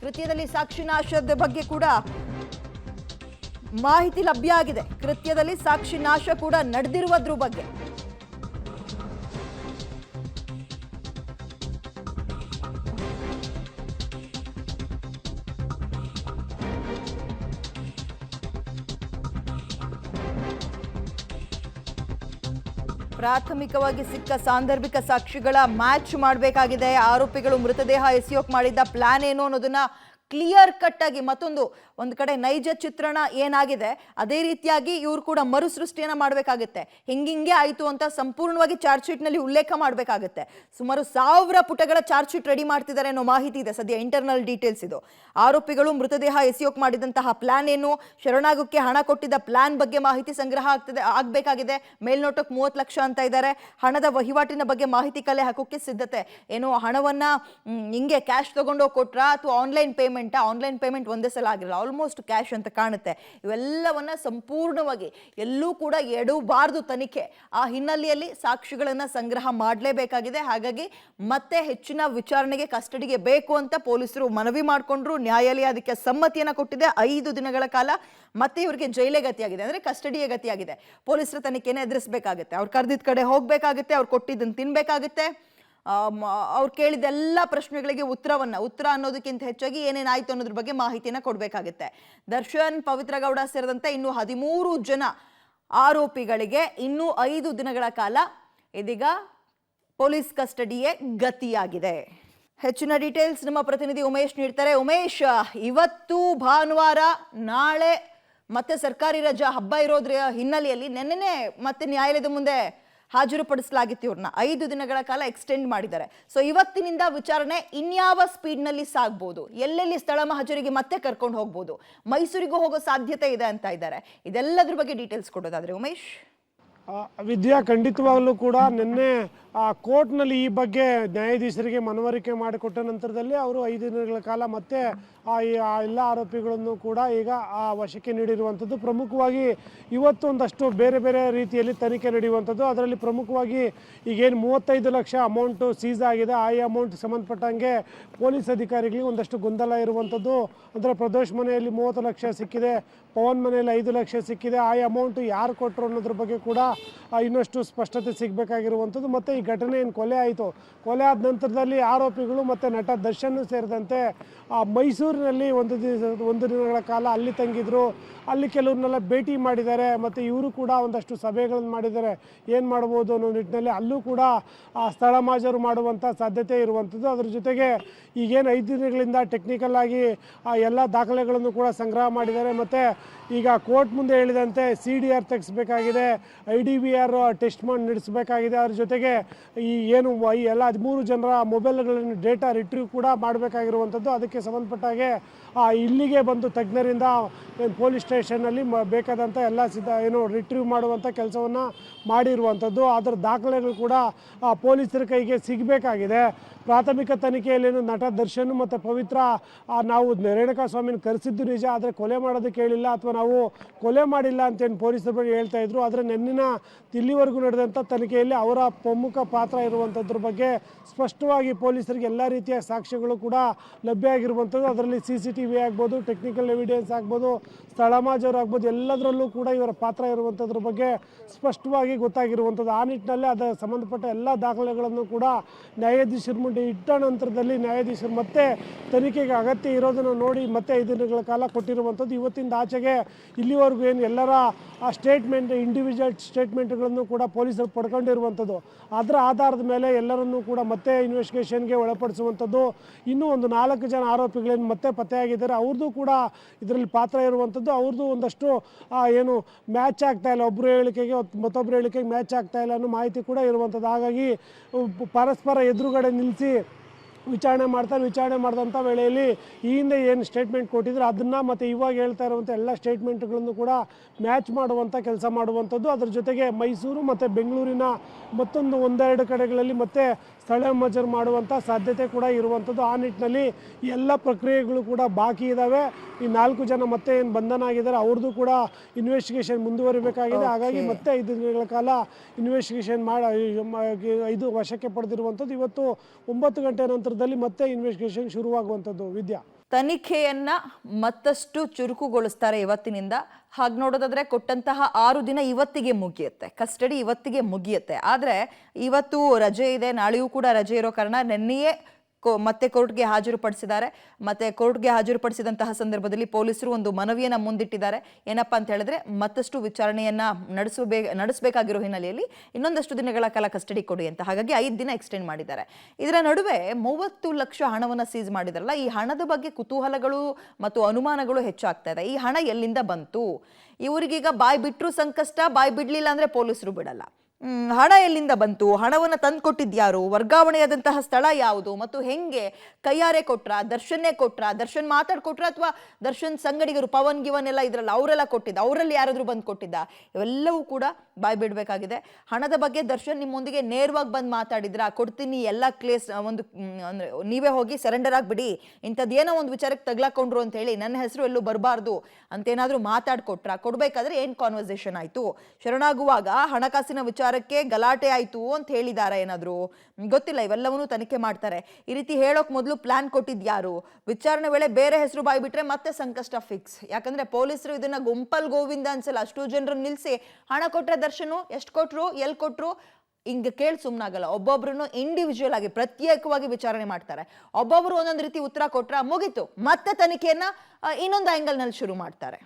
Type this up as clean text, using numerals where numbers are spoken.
ಕೃತ್ಯದಲ್ಲಿ ಸಾಕ್ಷಿ ನಾಶದ ಬಗ್ಗೆ ಕೂಡ ಮಾಹಿತಿ ಲಭ್ಯ ಆಗಿದೆ. ಕೃತ್ಯದಲ್ಲಿ ಸಾಕ್ಷಿ ನಾಶ ಕೂಡ ನಡೆದಿರುವುದ್ರ ಬಗ್ಗೆ ಪ್ರಾಥಮಿಕವಾಗಿ ಸಿಕ್ಕ ಸಾಂದರ್ಭಿಕ ಸಾಕ್ಷಿಗಳ ಮ್ಯಾಚ್ ಮಾಡಬೇಕಾಗಿದೆ. ಆರೋಪಿಗಳು ಮೃತದೇಹ ಎಸೆಯೋಕ್ ಮಾಡಿದ್ದ ಪ್ಲಾನ್ ಏನು ಅನ್ನೋದನ್ನ ಕ್ಲಿಯರ್ ಕಟ್ ಆಗಿ ಒಂದು ಕಡೆ ನೈಜ ಚಿತ್ರಣ ಏನಾಗಿದೆ ಅದೇ ರೀತಿಯಾಗಿ ಇವರು ಕೂಡ ಮರುಸೃಷ್ಟಿಯನ್ನ ಮಾಡಬೇಕಾಗುತ್ತೆ. ಹಿಂಗೆ ಆಯಿತು ಅಂತ ಸಂಪೂರ್ಣವಾಗಿ ಚಾರ್ಜ್ ಶೀಟ್ ನಲ್ಲಿ ಉಲ್ಲೇಖ ಮಾಡಬೇಕಾಗುತ್ತೆ. ಸುಮಾರು 1000 ಪುಟಗಳ ಚಾರ್ಜ್ ಶೀಟ್ ರೆಡಿ ಮಾಡ್ತಿದ್ದಾರೆ ಅನ್ನೋ ಮಾಹಿತಿ ಇದೆ. ಸದ್ಯ ಇಂಟರ್ನಲ್ ಡೀಟೇಲ್ಸ್ ಇದು. ಆರೋಪಿಗಳು ಮೃತದೇಹ ಎಸೆಯೋಕ್ ಮಾಡಿದಂತಹ ಪ್ಲಾನ್ ಏನು, ಶರಣಾಗೋಕ್ಕೆ ಹಣ ಕೊಟ್ಟಿದ್ದ ಪ್ಲಾನ್ ಬಗ್ಗೆ ಮಾಹಿತಿ ಸಂಗ್ರಹ ಆಗಬೇಕಾಗಿದೆ. ಮೇಲ್ನೋಟಕ್ಕೆ 30 ಲಕ್ಷ ಅಂತ ಇದ್ದಾರೆ. ಹಣದ ವಹಿವಾಟಿನ ಬಗ್ಗೆ ಮಾಹಿತಿ ಕಲೆ ಹಾಕೋಕೆ ಸಿದ್ಧತೆ. ಏನು ಹಣವನ್ನ ಹಿಂಗೆ ಕ್ಯಾಶ್ ತಗೊಂಡೋಗಿ ಕೊಟ್ರಾ ಅಥವಾ ಆನ್ಲೈನ್ ಪೇಮೆಂಟ್ ಒಂದೇ ಸಲ ಆಗಿರಲ್ಲ, ಆಲ್ಮೋಸ್ಟ್ ಕ್ಯಾಶ್ ಅಂತ ಕಾಣುತ್ತೆ. ಇವೆಲ್ಲವನ್ನ ಸಂಪೂರ್ಣವಾಗಿ ಎಲ್ಲೂ ಕೂಡ ಎಡಬಾರದು ತನಿಖೆ. ಆ ಹಿನ್ನೆಲೆಯಲ್ಲಿ ಸಾಕ್ಷಿಗಳನ್ನ ಸಂಗ್ರಹ ಮಾಡಲೇಬೇಕಾಗಿದೆ. ಹಾಗಾಗಿ ಮತ್ತೆ ಹೆಚ್ಚಿನ ವಿಚಾರಣೆಗೆ ಕಸ್ಟಡಿಗೆ ಬೇಕು ಅಂತ ಪೊಲೀಸರು ಮನವಿ ಮಾಡಿಕೊಂಡ್ರು. ನ್ಯಾಯಾಲಯ ಅದಕ್ಕೆ ಸಮ್ಮತಿಯನ್ನ ಕೊಟ್ಟಿದೆ. 5 ದಿನಗಳ ಕಾಲ ಮತ್ತೆ ಇವರಿಗೆ ಜೈಲೇ ಗತಿಯಾಗಿದೆ, ಅಂದ್ರೆ ಕಸ್ಟಡಿಯೇ ಗತಿಯಾಗಿದೆ. ಪೊಲೀಸರ ತನಿಖೆನೇ ಎದುರಿಸಬೇಕಾಗುತ್ತೆ. ಅವ್ರು ಕರೆದಿದ್ದ ಕಡೆ ಹೋಗ್ಬೇಕಾಗುತ್ತೆ, ಅವ್ರು ಕೊಟ್ಟಿದ್ದನ್ನು ತಿನ್ಬೇಕಾಗುತ್ತೆ. ಅವ್ರು ಕೇಳಿದ ಎಲ್ಲ ಪ್ರಶ್ನೆಗಳಿಗೆ ಉತ್ತರ ಅನ್ನೋದಕ್ಕಿಂತ ಹೆಚ್ಚಾಗಿ ಏನೇನಾಯ್ತು ಅನ್ನೋದ್ರ ಬಗ್ಗೆ ಮಾಹಿತಿನ ಕೊಡಬೇಕಾಗುತ್ತೆ. ದರ್ಶನ್, ಪವಿತ್ರ ಗೌಡ ಸೇರಿದಂತೆ ಇನ್ನು 13 ಜನ ಆರೋಪಿಗಳಿಗೆ ಇನ್ನೂ 5 ದಿನಗಳ ಕಾಲ ಇದೀಗ ಪೊಲೀಸ್ ಕಸ್ಟಡಿಯೇ ಗತಿಯಾಗಿದೆ. ಹೆಚ್ಚಿನ ಡೀಟೇಲ್ಸ್ ನಮ್ಮ ಪ್ರತಿನಿಧಿ ಉಮೇಶ್ ನೀಡ್ತಾರೆ. ಉಮೇಶ್, ಇವತ್ತು ಭಾನುವಾರ, ನಾಳೆ ಮತ್ತೆ ಸರ್ಕಾರಿ ರಜಾ ಹಬ್ಬ ಇರೋದ್ರ ಹಿನ್ನೆಲೆಯಲ್ಲಿ ನೆನ್ನೆನೆ ಮತ್ತೆ ನ್ಯಾಯಾಲಯದ ಮುಂದೆ ಹಾಜರುಪಡಿಸಲಾಗಿತ್ತು. ಇವ್ರನ್ನ 5 ದಿನಗಳ ಕಾಲ ಎಕ್ಸ್ಟೆಂಡ್ ಮಾಡಿದ್ದಾರೆ. ಸೊ ಇವತ್ತಿನಿಂದ ವಿಚಾರಣೆ ಇನ್ಯಾವ ಸ್ಪೀಡ್ನಲ್ಲಿ ಸಾಗ್ಬೋದು, ಎಲ್ಲೆಲ್ಲಿ ಸ್ಥಳ ಮಹಜರಿಗೆ ಮತ್ತೆ ಕರ್ಕೊಂಡು ಹೋಗ್ಬೋದು, ಮೈಸೂರಿಗೂ ಹೋಗೋ ಸಾಧ್ಯತೆ ಇದೆ ಅಂತ ಇದ್ದಾರೆ. ಇದೆಲ್ಲದ್ರ ಬಗ್ಗೆ ಡೀಟೇಲ್ಸ್ ಕೊಡೋದಾದ್ರೆ ಉಮೇಶ್. ವಿದ್ಯಾ, ಖಂಡಿತವಾಗಲೂ ಕೂಡ ನಿನ್ನೆ ಕೋರ್ಟ್ನಲ್ಲಿ ಈ ಬಗ್ಗೆ ನ್ಯಾಯಾಧೀಶರಿಗೆ ಮನವರಿಕೆ ಮಾಡಿಕೊಟ್ಟ ನಂತರದಲ್ಲಿ ಅವರು 5 ದಿನಗಳ ಕಾಲ ಮತ್ತೆ ಎಲ್ಲ ಆರೋಪಿಗಳನ್ನು ಕೂಡ ಈಗ ವಶಕ್ಕೆ ನೀಡಿರುವಂಥದ್ದು. ಪ್ರಮುಖವಾಗಿ ಇವತ್ತು ಒಂದಷ್ಟು ಬೇರೆ ಬೇರೆ ರೀತಿಯಲ್ಲಿ ತನಿಖೆ ನಡೆಯುವಂಥದ್ದು. ಅದರಲ್ಲಿ ಪ್ರಮುಖವಾಗಿ ಈಗೇನು 35 ಲಕ್ಷ ಅಮೌಂಟು ಸೀಸ್ ಆಗಿದೆ, ಆ ಅಮೌಂಟ್ ಸಂಬಂಧಪಟ್ಟಂಗೆ ಪೊಲೀಸ್ ಅಧಿಕಾರಿಗಳಿಗೆ ಒಂದಷ್ಟು ಗೊಂದಲ ಇರುವಂಥದ್ದು. ಅಂದರೆ ಪ್ರದೋಷ್ ಮನೆಯಲ್ಲಿ 30 ಲಕ್ಷ ಸಿಕ್ಕಿದೆ, ಪವನ್ ಮನೆಯಲ್ಲಿ 5 ಲಕ್ಷ ಸಿಕ್ಕಿದೆ. ಆ ಅಮೌಂಟು ಯಾರು ಕೊಟ್ಟರು ಅನ್ನೋದ್ರ ಬಗ್ಗೆ ಕೂಡ ಇನ್ನಷ್ಟು ಸ್ಪಷ್ಟತೆ ಸಿಗಬೇಕಾಗಿರುವಂಥದ್ದು. ಮತ್ತು ಈ ಘಟನೆ ಏನು ಕೊಲೆ ಆಯಿತು, ಕೊಲೆ ಆದ ನಂತರದಲ್ಲಿ ಆರೋಪಿಗಳು ಮತ್ತು ನಟ ದರ್ಶನ್ ಸೇರಿದಂತೆ ಮೈಸೂರಿನಲ್ಲಿ ಒಂದು ದಿನಗಳ ಕಾಲ ಅಲ್ಲಿ ತಂಗಿದ್ರು. ಅಲ್ಲಿ ಕೆಲವ್ರನ್ನೆಲ್ಲ ಭೇಟಿ ಮಾಡಿದ್ದಾರೆ. ಮತ್ತು ಇವರು ಕೂಡ ಒಂದಷ್ಟು ಸಭೆಗಳನ್ನು ಮಾಡಿದ್ದಾರೆ, ಏನು ಮಾಡ್ಬೋದು ಅನ್ನೋ ನಿಟ್ಟಿನಲ್ಲಿ. ಅಲ್ಲೂ ಕೂಡ ಸ್ಥಳ ಮಹಜರು ಮಾಡುವಂಥ ಸಾಧ್ಯತೆ ಇರುವಂಥದ್ದು. ಅದ್ರ ಜೊತೆಗೆ ಈಗೇನು 5 ದಿನಗಳಿಂದ ಟೆಕ್ನಿಕಲ್ ಆಗಿ ಎಲ್ಲ ದಾಖಲೆಗಳನ್ನು ಕೂಡ ಸಂಗ್ರಹ ಮಾಡಿದ್ದಾರೆ. ಮತ್ತು ಈಗ ಕೋರ್ಟ್ ಮುಂದೆ ಹೇಳಿದಂತೆ CDR ತೆಗೆಸಬೇಕಾಗಿದೆ, IDVR ಟೆಸ್ಟ್ ಮಾಡಿ ನಡೆಸಬೇಕಾಗಿದೆ. ಅದ್ರ ಜೊತೆಗೆ ಈ ಏನು ಈ ಎಲ್ಲ 13 ಜನರ ಮೊಬೈಲ್ಗಳನ್ನು ಡೇಟಾ ರಿಟ್ರೀವ್ ಕೂಡ ಮಾಡಬೇಕಾಗಿರುವಂಥದ್ದು. ಅದಕ್ಕೆ ಸಂಬಂಧಪಟ್ಟಾಗೆ ಇಲ್ಲಿಗೆ ಬಂದು ತಜ್ಞರಿಂದ ಪೊಲೀಸ್ ಸ್ಟೇಷನ್ನಲ್ಲಿ ಬೇಕಾದಂಥ ಎಲ್ಲ ರಿಟ್ರೀವ್ ಮಾಡುವಂಥ ಕೆಲಸವನ್ನು ಮಾಡಿರುವಂಥದ್ದು. ಅದರ ದಾಖಲೆಗಳು ಕೂಡ ಪೊಲೀಸರ ಕೈಗೆ ಸಿಗಬೇಕಾಗಿದೆ. ಪ್ರಾಥಮಿಕ ತನಿಖೆಯಲ್ಲೇನು ನಟ ದರ್ಶನ್ ಮತ್ತು ಪವಿತ್ರ ನಾವು ರೇಣುಕಾ ಸ್ವಾಮಿನ ಕರೆಸಿದ್ದು ನಿಜ, ಆದರೆ ಕೊಲೆ ಮಾಡೋದಕ್ಕೆ ಹೇಳಿಲ್ಲ ಅಥವಾ ನಾವು ಕೊಲೆ ಮಾಡಿಲ್ಲ ಅಂತೇನು ಪೊಲೀಸರ ಬಗ್ಗೆ ಹೇಳ್ತಾ ಇದ್ರು. ಆದರೆ ನೆನ್ನಿನ ಇಲ್ಲಿವರೆಗೂ ನಡೆದಂಥ ತನಿಖೆಯಲ್ಲಿ ಅವರ ಪ್ರಮುಖ ಪಾತ್ರ ಇರುವಂಥದ್ರ ಬಗ್ಗೆ ಸ್ಪಷ್ಟವಾಗಿ ಪೊಲೀಸರಿಗೆ ಎಲ್ಲ ರೀತಿಯ ಸಾಕ್ಷ್ಯಗಳು ಕೂಡ ಲಭ್ಯ ಆಗಿರುವಂಥದ್ದು. ಅದರಲ್ಲಿ CCTV ಆಗ್ಬೋದು, ಟೆಕ್ನಿಕಲ್ ಎವಿಡೆನ್ಸ್ ಆಗ್ಬೋದು, ಸ್ಥಳ ಮಹಜರು ಆಗ್ಬೋದು, ಎಲ್ಲದರಲ್ಲೂ ಕೂಡ ಇವರ ಪಾತ್ರ ಇರುವಂಥದ್ರ ಬಗ್ಗೆ ಸ್ಪಷ್ಟವಾಗಿ ಗೊತ್ತಾಗಿರುವಂಥದ್ದು. ಆ ನಿಟ್ಟಿನಲ್ಲಿ ಅದರ ಸಂಬಂಧಪಟ್ಟ ಎಲ್ಲ ದಾಖಲೆಗಳನ್ನು ಕೂಡ ನ್ಯಾಯಾಧೀಶರ ಮುಂದೆ ಇಟ್ಟ ನಂತರದಲ್ಲಿ ನ್ಯಾಯಾಧೀಶರು ಮತ್ತೆ ತನಿಖೆಗೆ ಅಗತ್ಯ ಇರೋದನ್ನು ನೋಡಿ ಮತ್ತೆ 5 ದಿನಗಳ ಕಾಲ ಕೊಟ್ಟಿರುವಂಥದ್ದು. ಇವತ್ತಿಂದ ಆಚೆಗೆ ಇಲ್ಲಿವರೆಗೂ ಏನು ಎಲ್ಲರ ಸ್ಟೇಟ್ಮೆಂಟ್, ಇಂಡಿವಿಜುವಲ್ ಸ್ಟೇಟ್ಮೆಂಟ್ಗಳನ್ನು ಕೂಡ ಪೊಲೀಸರು ಪಡ್ಕೊಂಡಿರುವಂಥದ್ದು. ಅದರ ಆಧಾರದ ಮೇಲೆ ಎಲ್ಲರನ್ನೂ ಕೂಡ ಮತ್ತೆ ಇನ್ವೆಸ್ಟಿಗೇಷನ್ಗೆ ಒಳಪಡಿಸುವಂಥದ್ದು. ಇನ್ನೂ ಒಂದು 4 ಜನ ಆರೋಪಿಗಳೇನು ಮತ್ತೆ ಪತ್ತೆಯಾಗಿದ್ದಾರೆ, ಅವ್ರದ್ದು ಕೂಡ ಇದರಲ್ಲಿ ಪಾತ್ರ ಇರುವಂಥದ್ದು. ಅವ್ರದ್ದು ಒಂದಷ್ಟು ಏನು ಮ್ಯಾಚ್ ಆಗ್ತಾ ಇಲ್ಲ, ಒಬ್ಬರು ಹೇಳಿಕೆಗೆ ಮತ್ತೊಬ್ಬರು ಹೇಳಿಕೆಗೆ ಮ್ಯಾಚ್ ಆಗ್ತಾ ಇಲ್ಲ ಅನ್ನೋ ಮಾಹಿತಿ ಕೂಡ ಇರುವಂಥದ್ದು. ಹಾಗಾಗಿ ಪರಸ್ಪರ ಎದುರುಗಡೆ ನಿಲ್ಲಿಸಿ ವಿಚಾರಣೆ ಮಾಡಿದಂಥ ವೇಳೆಯಲ್ಲಿ ಈ ಹಿಂದೆ ಏನು ಸ್ಟೇಟ್ಮೆಂಟ್ ಕೊಟ್ಟಿದ್ರು ಅದನ್ನು ಮತ್ತು ಇವಾಗ ಹೇಳ್ತಾ ಇರುವಂಥ ಎಲ್ಲ ಸ್ಟೇಟ್ಮೆಂಟ್ಗಳನ್ನು ಕೂಡ ಮ್ಯಾಚ್ ಮಾಡುವಂಥ ಕೆಲಸ ಮಾಡುವಂಥದ್ದು. ಅದ್ರ ಜೊತೆಗೆ ಮೈಸೂರು ಮತ್ತು ಬೆಂಗಳೂರಿನ ಒಂದೆರಡು ಕಡೆಗಳಲ್ಲಿ ಮತ್ತೆ ಸ್ಥಳ ಮಹಜರು ಮಾಡುವಂಥ ಸಾಧ್ಯತೆ ಕೂಡ ಇರುವಂಥದ್ದು. ಆ ನಿಟ್ಟಿನಲ್ಲಿ ಎಲ್ಲ ಪ್ರಕ್ರಿಯೆಗಳು ಕೂಡ ಬಾಕಿ ಇದ್ದಾವೆ. ಈ 4 ಜನ ಮತ್ತೆ ಏನು ಬಂಧನ ಆಗಿದ್ದಾರೆ ಅವ್ರದ್ದು ಕೂಡ ಇನ್ವೆಸ್ಟಿಗೇಷನ್ ಮುಂದುವರಿಬೇಕಾಗಿದೆ. ಹಾಗಾಗಿ ಮತ್ತೆ 5 ದಿನಗಳ ಕಾಲ ಇನ್ವೆಸ್ಟಿಗೇಷನ್ ಇದು ವಶಕ್ಕೆ ಪಡೆದಿರುವಂಥದ್ದು. ಇವತ್ತು 9 ಗಂಟೆ ನಂತರದಲ್ಲಿ ಮತ್ತೆ ಇನ್ವೆಸ್ಟಿಗೇಷನ್ ಶುರುವಾಗುವಂಥದ್ದು. ವಿದ್ಯಾ. ತನಿಖೆಯನ್ನ ಮತ್ತಷ್ಟು ಚುರುಕುಗೊಳಿಸ್ತಾರೆ ಇವತ್ತಿನಿಂದ. ಹಾಗೆ ನೋಡೋದಾದ್ರೆ ಕೊಟ್ಟಂತಹ 6 ದಿನ ಇವತ್ತಿಗೆ ಮುಗಿಯುತ್ತೆ, ಕಸ್ಟಡಿ ಇವತ್ತಿಗೆ ಮುಗಿಯುತ್ತೆ. ಆದ್ರೆ ಇವತ್ತು ರಜೆ ಇದೆ, ನಾಳೆಯೂ ಕೂಡ ರಜೆ ಇರೋ ಕಾರಣ ನಿನ್ನೆಯೇ ಮತ್ತೆ ಕೋರ್ಟ್ಗೆ ಹಾಜರುಪಡಿಸಿದ್ದಾರೆ. ಮತ್ತೆ ಕೋರ್ಟ್ಗೆ ಹಾಜರುಪಡಿಸಿದಂತಹ ಸಂದರ್ಭದಲ್ಲಿ ಪೊಲೀಸರು ಒಂದು ಮನವಿಯನ್ನ ಮುಂದಿಟ್ಟಿದ್ದಾರೆ. ಏನಪ್ಪಾ ಅಂತ ಹೇಳಿದ್ರೆ ಮತ್ತಷ್ಟು ವಿಚಾರಣೆಯನ್ನ ನಡೆಸಬೇಕಾಗಿರೋ ಹಿನ್ನೆಲೆಯಲ್ಲಿ ಇನ್ನೊಂದಷ್ಟು ದಿನಗಳ ಕಾಲ ಕಸ್ಟಡಿ ಕೊಡಿ ಅಂತ. ಹಾಗಾಗಿ 5 ದಿನ ಎಕ್ಸ್ಟೆಂಡ್ ಮಾಡಿದ್ದಾರೆ. ಇದರ ನಡುವೆ 30 ಲಕ್ಷ ಹಣವನ್ನ ಸೀಸ್ ಮಾಡಿದಾರಲ್ಲ, ಈ ಹಣದ ಬಗ್ಗೆ ಕುತೂಹಲಗಳು ಮತ್ತು ಅನುಮಾನಗಳು ಹೆಚ್ಚಾಗ್ತಾ ಇದೆ. ಈ ಹಣ ಎಲ್ಲಿಂದ ಬಂತು? ಇವರಿಗೀಗ ಬಾಯ್ ಬಿಟ್ರು ಸಂಕಷ್ಟ, ಬಾಯ್ ಬಿಡ್ಲಿಲ್ಲ ಅಂದ್ರೆ ಪೊಲೀಸರು ಬಿಡಲ್ಲ. ಹಣ ಎಲ್ಲಿಂದ ಬಂತು? ಹಣವನ್ನು ತಂದು ಕೊಟ್ಟಿದ್ಯಾರು? ವರ್ಗಾವಣೆಯಾದಂತಹ ಸ್ಥಳ ಯಾವುದು ಮತ್ತು ಹೆಂಗೆ? ಕೈಯಾರೆ ಕೊಟ್ರ? ದರ್ಶನ್ನೇ ಕೊಟ್ರ? ದರ್ಶನ್ ಮಾತಾಡ್ಕೊಟ್ರ ಅಥವಾ ದರ್ಶನ್ ಸಂಗಡಿಗರು ಪವನ್ ಗಿವನ್ ಎಲ್ಲ ಇದ್ರಲ್ಲ ಅವರೆಲ್ಲ ಕೊಟ್ಟಿದ್ದ? ಅವರಲ್ಲಿ ಯಾರಾದ್ರೂ ಬಂದು ಕೊಟ್ಟಿದ್ದ? ಇವೆಲ್ಲವೂ ಕೂಡ ಬಾಯ್ ಬಿಡಬೇಕಾಗಿದೆ. ಹಣದ ಬಗ್ಗೆ ದರ್ಶನ್ ನಿಮ್ಮೊಂದಿಗೆ ನೇರವಾಗಿ ಬಂದು ಮಾತಾಡಿದ್ರ? ಕೊಡ್ತೀನಿ ಎಲ್ಲ ಕ್ಲೇಸ್ ಒಂದು ಅಂದ್ರೆ ನೀವೇ ಹೋಗಿ ಸರೆಂಡರ್ ಆಗಿಬಿಡಿ, ಇಂಥದ್ದೇನೋ ಒಂದು ವಿಚಾರಕ್ಕೆ ತಗ್ಲಾಕೊಂಡ್ರು ಅಂತ ಹೇಳಿ ನನ್ನ ಹೆಸರು ಎಲ್ಲೂ ಬರಬಾರ್ದು ಅಂತೇನಾದ್ರೂ ಮಾತಾಡ್ಕೊಟ್ರ? ಕೊಡ್ಬೇಕಾದ್ರೆ ಏನ್ ಕಾನ್ವರ್ಸೇಷನ್ ಆಯ್ತು? ಶರಣಾಗುವಾಗ ಹಣಕಾಸಿನ ವಿಚಾರಕ್ಕೆ ಗಲಾಟೆ ಆಯ್ತು ಅಂತ ಹೇಳಿದಾರ ಏನಾದ್ರು? ಗೊತ್ತಿಲ್ಲ. ಇವೆಲ್ಲವನ್ನೂ ತನಿಖೆ ಮಾಡ್ತಾರೆ. ಈ ರೀತಿ ಹೇಳೋಕ್ ಮೊದಲು ಪ್ಲಾನ್ ಕೊಟ್ಟಿದ್ಯಾರು? ವಿಚಾರಣೆ ವೇಳೆ ಬೇರೆ ಹೆಸರು ಬಾಯ್ ಬಿಟ್ರೆ ಮತ್ತೆ ಸಂಕಷ್ಟ ಫಿಕ್ಸ್. ಯಾಕಂದ್ರೆ ಪೊಲೀಸರು ಇದನ್ನ ಗುಂಪಲ್ ಗೋವಿಂದ ಅನ್ಸಲ್ಲ, ಅಷ್ಟು ಜನರನ್ನ ನಿಲ್ಸಿ ಹಣ ಕೊಟ್ರೆ ದರ್ಶನು ಎಷ್ಟು ಕೊಟ್ರು, ಎಲ್ಲಿ ಕೊಟ್ರು ಹಿಂಗೆ ಕೇಳಿ ಸುಮ್ಮನಾಗಲ್ಲ. ಒಬ್ಬೊಬ್ರು ಇಂಡಿವಿಜುವಲ್ ಆಗಿ ಪ್ರತ್ಯೇಕವಾಗಿ ವಿಚಾರಣೆ ಮಾಡ್ತಾರೆ. ಒಬ್ಬೊಬ್ರು ಒಂದೊಂದು ರೀತಿ ಉತ್ತರ ಕೊಟ್ರ ಮುಗೀತು, ಮತ್ತೆ ತನಿಖೆಯನ್ನ ಇನ್ನೊಂದು ಆಂಗಲ್ ನಲ್ಲಿ ಶುರು ಮಾಡ್ತಾರೆ.